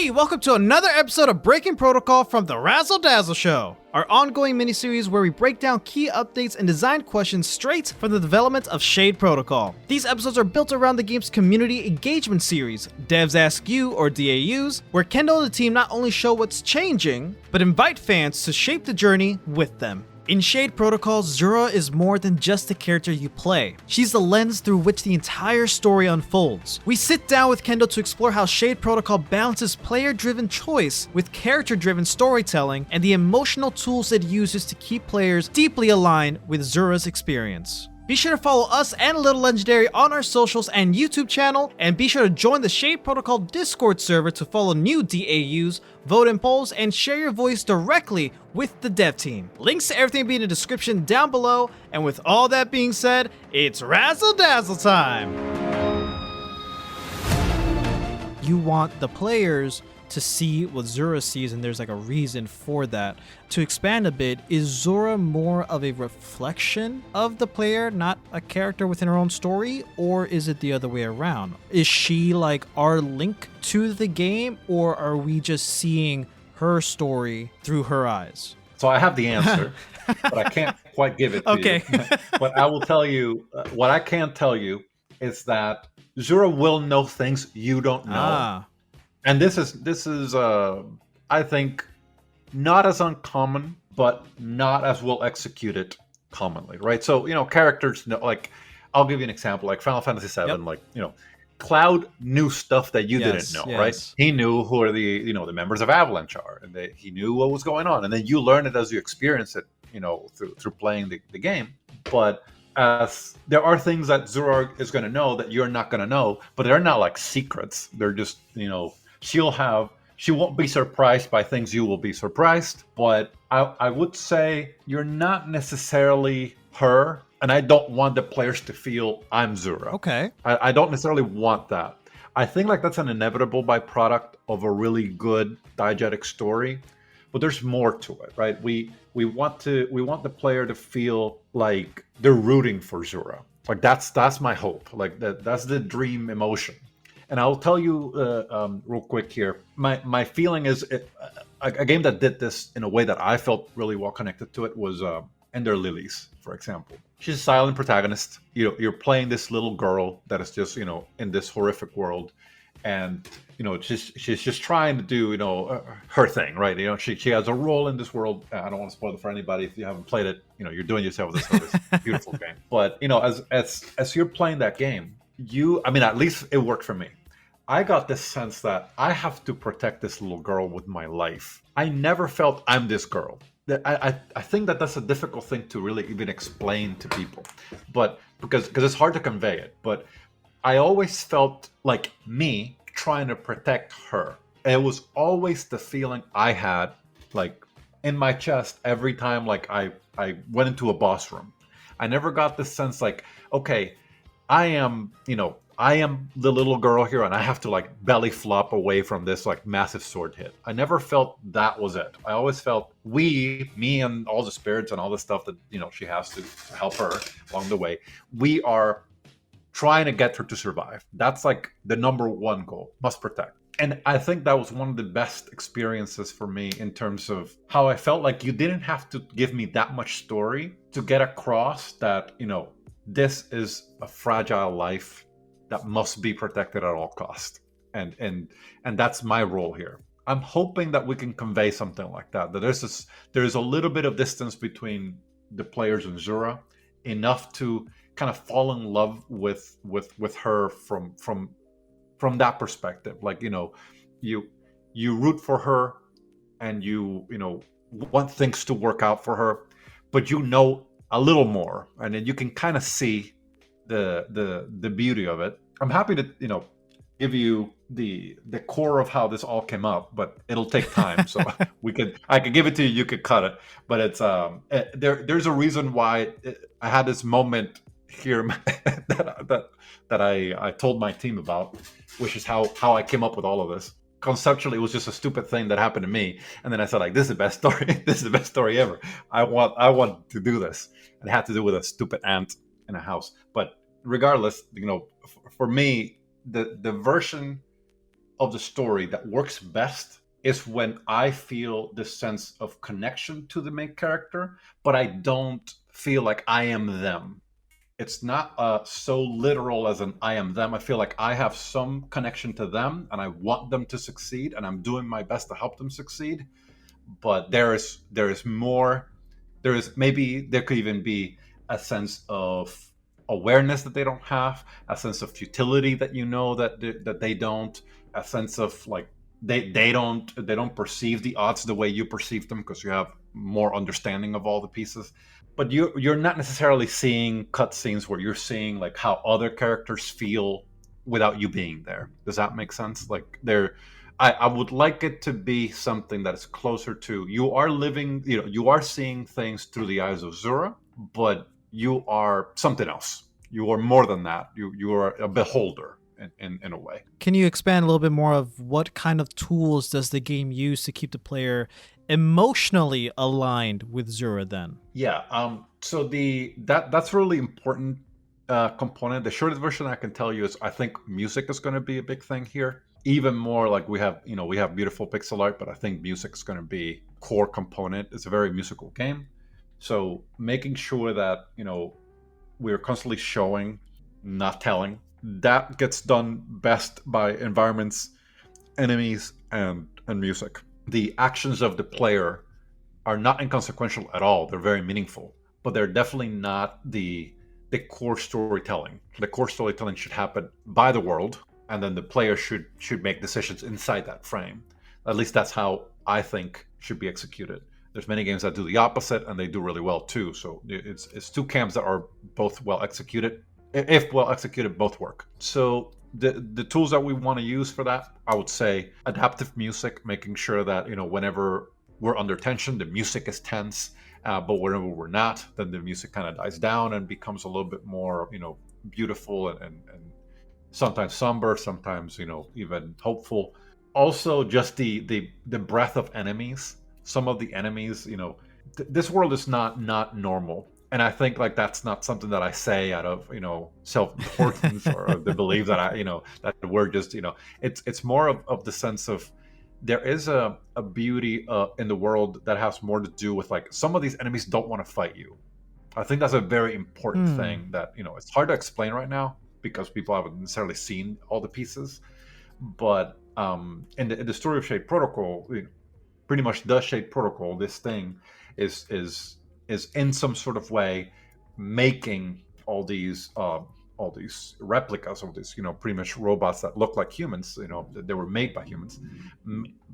Hey, welcome to another episode of Breaking Protocol from the Razzle Dazzle Show, our ongoing miniseries where we break down key updates and design questions straight from the development of Shade Protocol. These episodes are built around the game's community engagement series, Devs Ask You or DAUs, where Kendall and the team not only show what's changing, but invite fans to shape the journey with them. In Shade Protocol, Zura is more than just the character you play. She's the lens through which the entire story unfolds. We sit down with Kendall to explore how Shade Protocol balances player-driven choice with character-driven storytelling and the emotional tools it uses to keep players deeply aligned with Zura's experience. Be sure to follow us and Little Legendary on our socials and YouTube channel, and be sure to join the Shade Protocol Discord server to follow new DAUs, vote in polls, and share your voice directly with the dev team. Links to everything will be in the description down below, and with all that being said, it's Razzle Dazzle time! You want the players to see what Zura sees, and there's like a reason for that. To expand a bit, is Zura more of a reflection of the player, not a character within her own story, or is it the other way around? Is she like our link to the game, or are we just seeing her story through her eyes? So I have the answer, but I can't quite give it to you. But I will tell you, what I can tell you is that Zura will know things you don't know. And this is I think not as uncommon, but not as well executed commonly, right? So, characters know, like, I'll give you an example, like Final Fantasy VII, Cloud knew stuff that you didn't know, right? He knew who are the members of Avalanche are, and he knew what was going on, and then you learn it as you experience it, through playing the game. But as there are things that Zura is going to know that you're not going to know, but they're not like secrets. They're just, she won't be surprised by things you will be surprised. But I would say you're not necessarily her, and I don't want the players to feel I'm Zura. Okay. I don't necessarily want that. I think like that's an inevitable byproduct of a really good diegetic story, but there's more to it, right? We want the player to feel like they're rooting for Zura. Like that's my hope. Like that's the dream emotion. And I'll tell you real quick here. My feeling is a game that did this in a way that I felt really well connected to it was Ender Lilies, for example. She's a silent protagonist. You're playing this little girl that is just in this horrific world, and she's just trying to do her thing, right? She has a role in this world. I don't want to spoil it for anybody if you haven't played it. You're doing yourself this beautiful game. But as you're playing that game, at least it worked for me. I got this sense that I have to protect this little girl with my life. I never felt I'm this girl. I think that's a difficult thing to really even explain to people, but because it's hard to convey it. But I always felt like me trying to protect her. And it was always the feeling I had, like in my chest every time, like I went into a boss room. I never got the sense like, okay, I am the little girl here, and I have to like belly flop away from this like massive sword hit. I never felt that was it. I always felt me and all the spirits and all the stuff that she has to help her along the way. We are trying to get her to survive. That's like the number one goal. Must protect. And I think that was one of the best experiences for me in terms of how I felt like you didn't have to give me that much story to get across that this is a fragile life that must be protected at all costs. And that's my role here. I'm hoping that we can convey something like that. That there's a little bit of distance between the players and Zura, enough to kind of fall in love with her from that perspective. Like, you root for her, and you want things to work out for her, but a little more, and then you can kind of see the beauty of it. I'm happy to give you the core of how this all came up, but it'll take time. So I could give it to you. You could cut it, but it's there's a reason why I had this moment here that I told my team about, which is how I came up with all of this. Conceptually, it was just a stupid thing that happened to me, and then I said, like, this is the best story. This is the best story ever. I want to do this. It had to do with a stupid ant in a house. But regardless, for me, the version of the story that works best is when I feel this sense of connection to the main character, but I don't feel like I am them. It's not so literal as an I am them. I feel like I have some connection to them and I want them to succeed and I'm doing my best to help them succeed. But there is more. There could even be a sense of awareness that they don't have, a sense of futility that that they don't, a sense of like they don't perceive the odds the way you perceive them because you have more understanding of all the pieces. But you're not necessarily seeing cutscenes where you're seeing like how other characters feel without you being there. Does that make sense? Like I would like it to be something that is closer to you are living, you are seeing things through the eyes of Zura, but you are something else. You are more than that. You are a beholder in a way. Can you expand a little bit more of what kind of tools does the game use to keep the player emotionally aligned with Zura then? Yeah. So that's really important component. The shortest version I can tell you is I think music is going to be a big thing here. Even more like we have beautiful pixel art, but I think music is going to be core component. It's a very musical game. So making sure that, we're constantly showing, not telling, that gets done best by environments, enemies, and music. The actions of the player are not inconsequential at all. They're very meaningful, but they're definitely not the core storytelling. The core storytelling should happen by the world, and then the player should make decisions inside that frame. At least that's how I think should be executed. There's many games that do the opposite, and they do really well too. So it's two camps that are both well executed. If well executed, both work. So the tools that we want to use for that, I would say adaptive music, making sure that whenever we're under tension, the music is tense, but whenever we're not, then the music kind of dies down and becomes a little bit more beautiful and sometimes somber, sometimes even hopeful. Also, just the breadth of enemies. Some of the enemies, this world is not normal. And I think like that's not something that I say out of self-importance or the belief that that we're just it's more of the sense of there is a beauty in the world that has more to do with like some of these enemies don't want to fight you. I think that's a very important thing that it's hard to explain right now because people haven't necessarily seen all the pieces. But in the story of Shade Protocol, pretty much the Shade Protocol, this thing is in some sort of way making all these replicas of these pretty much robots that look like humans. They were made by humans.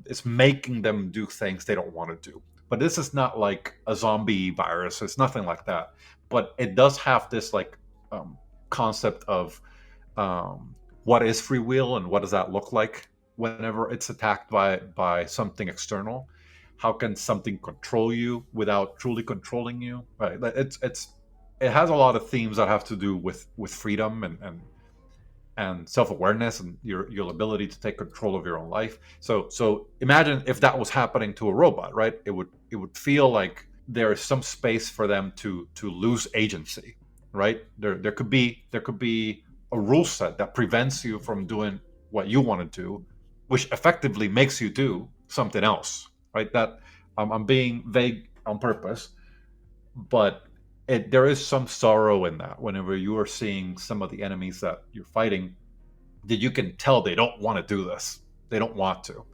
It's making them do things they don't want to do. But this is not like a zombie virus. It's nothing like that. But it does have this like concept of what is free will and what does that look like whenever it's attacked by something external. How can something control you without truly controlling you? Right? It has a lot of themes that have to do with freedom and self-awareness and your ability to take control of your own life. So imagine if that was happening to a robot, right? It would feel like there is some space for them to lose agency, right? There could be a rule set that prevents you from doing what you want to do, which effectively makes you do something else. Right, that I'm being vague on purpose, but there is some sorrow in that whenever you are seeing some of the enemies that you're fighting, that you can tell they don't want to do this. They don't want to,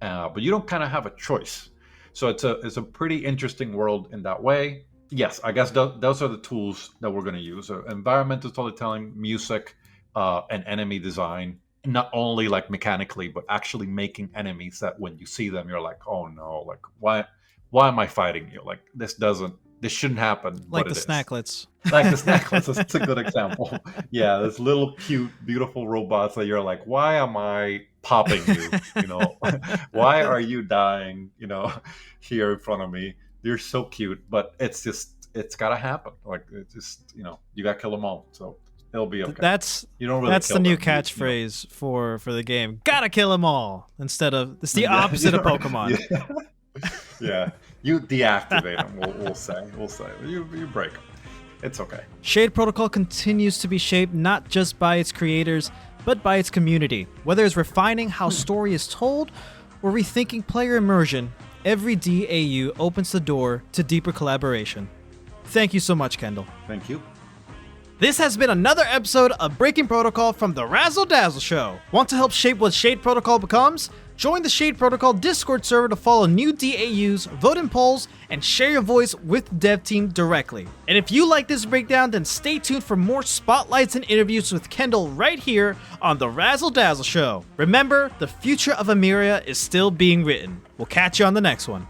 but you don't kind of have a choice. So it's a pretty interesting world in that way. Yes, I guess those are the tools that we're going to use: environmental storytelling, music, and enemy design. Not only like mechanically, but actually making enemies that when you see them, you're like, oh no, like why am I fighting you? Like this shouldn't happen. Like the snacklets. Like the snacklets. That's a good example. Yeah, this little cute, beautiful robots that you're like, why am I popping you? Why are you dying? Here in front of me. You're so cute, but it's gotta happen. Like it's just you gotta kill them all. So. It'll be okay. That's the new catchphrase for the game. Gotta kill them all instead of it's the opposite of Pokemon. Yeah. You deactivate them. We'll say you break them. It's okay. Shade Protocol continues to be shaped not just by its creators, but by its community. Whether it's refining how story is told or rethinking player immersion, every DAU opens the door to deeper collaboration. Thank you so much, Kendall. Thank you. This has been another episode of Breaking Protocol from the Razzle Dazzle Show. Want to help shape what Shade Protocol becomes? Join the Shade Protocol Discord server to follow new DAUs, vote in polls, and share your voice with the dev team directly. And if you like this breakdown, then stay tuned for more spotlights and interviews with Kendall right here on the Razzle Dazzle Show. Remember, the future of Amiria is still being written. We'll catch you on the next one.